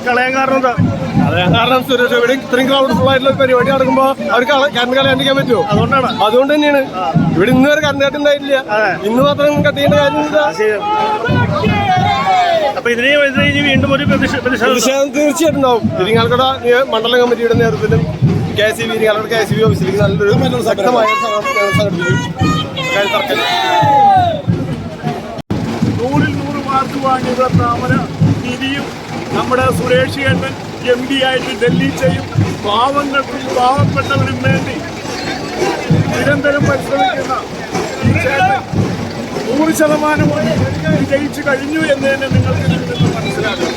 കളയാൻ കാരണം സുരേഷ് ഇവിടെ ഇത്രയും ക്രൗഡ് ഫുൾ ആയിട്ടുള്ള പരിപാടി നടക്കുമ്പോ അവർക്ക് കറണ്ട് കളയാണ്ടിരിക്കാൻ പറ്റുമോ? അതുകൊണ്ട് തന്നെയാണ് ഇവിടെ ഇന്ന് വരെ കറണ്ട് കട്ടുണ്ടായിട്ടില്ല. ഇന്ന് മാത്രം കട്ട് ചെയ്യേണ്ട കാര്യം വീണ്ടും ഒരു പ്രതിഷേധം തീർച്ചയായിട്ടും ഉണ്ടാവും. ഇരിങ്ങാലക്കുട മണ്ഡലം കമ്മിറ്റിയുടെ നേതൃത്വത്തിലും KCB ഇരിങ്ങാലക്കുട KCB ഓഫീസിലേക്ക് നല്ലൊരു ശക്തമായ സംഘടിപ്പിക്കും. 100 മാർക്ക് വാങ്ങിയ താമര നിധിയും നമ്മുടെ സുരേഷ് ചേട്ടൻ MP ആയിട്ട് ഡൽഹി ചെയ്യും. പാവങ്ങൾക്കും പാവപ്പെട്ടവരും വേണ്ടി നിരന്തരം പരിശ്രമിക്കുന്ന ഈ ചേട്ടൻ 100% വിജയിച്ചു കഴിഞ്ഞു എന്ന് തന്നെ നിങ്ങൾക്ക് നിന്ന് മനസ്സിലാക്കാം.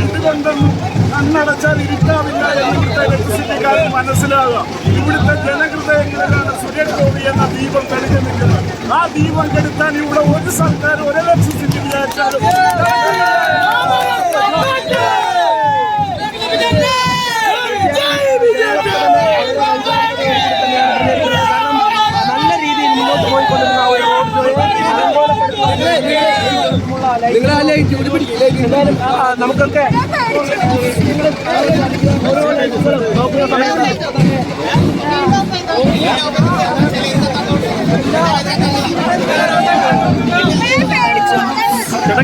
എന്തുകൊണ്ടൊന്നും കണ്ണടച്ചാൽ ഇരുട്ടാവില്ല എന്ന് ഇവിടുത്തെ ഇലക്ട്രിസിറ്റിക്കാർക്ക് മനസ്സിലാകാം. ഇവിടുത്തെ ജനഹൃദയങ്ങളിലാണ് സുരേഷ് ഗോപി എന്ന ദീപം തെളിഞ്ഞു നിൽക്കുന്നത്. ആ ദീപം കെടുത്താൻ ഇവിടെ ഒരു സർക്കാർ ഒരു ഇലക്ട്രിസിറ്റി വിചാരിച്ചാലും നമുക്കൊക്കെ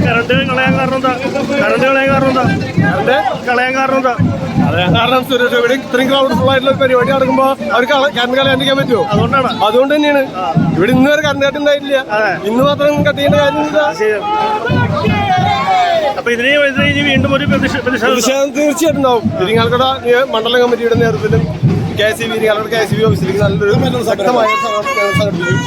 കറണ്ട് കളയാൻ കാരണം സുരേഷ് ഇവിടെ ഇത്രയും ക്രൗഡ് ഫുൾ ആയിട്ടുള്ള പരിപാടി നടക്കുമ്പോ അവർക്ക് കറണ്ട് കളയാണ്ടിരിക്കാൻ പറ്റുമോ? അതുകൊണ്ട് തന്നെയാണ് ഇവിടെ ഇന്ന് വരെ കറണ്ട് കട്ടുണ്ടായിട്ടില്ല. ഇന്ന് മാത്രം കട്ട് ചെയ്യേണ്ട കാര്യം വീണ്ടും ഒരു പ്രതിഷേധം തീർച്ചയായിട്ടും ഉണ്ടാവും. ഇരിങ്ങാലക്കുട മണ്ഡലം കമ്മിറ്റിയുടെ നേതൃത്വത്തിലും KCB ഇരിങ്ങാലക്കുട KCB ഓഫീസിലേക്ക് നല്ലൊരു ശക്തമായ സംഘടിപ്പിക്കും.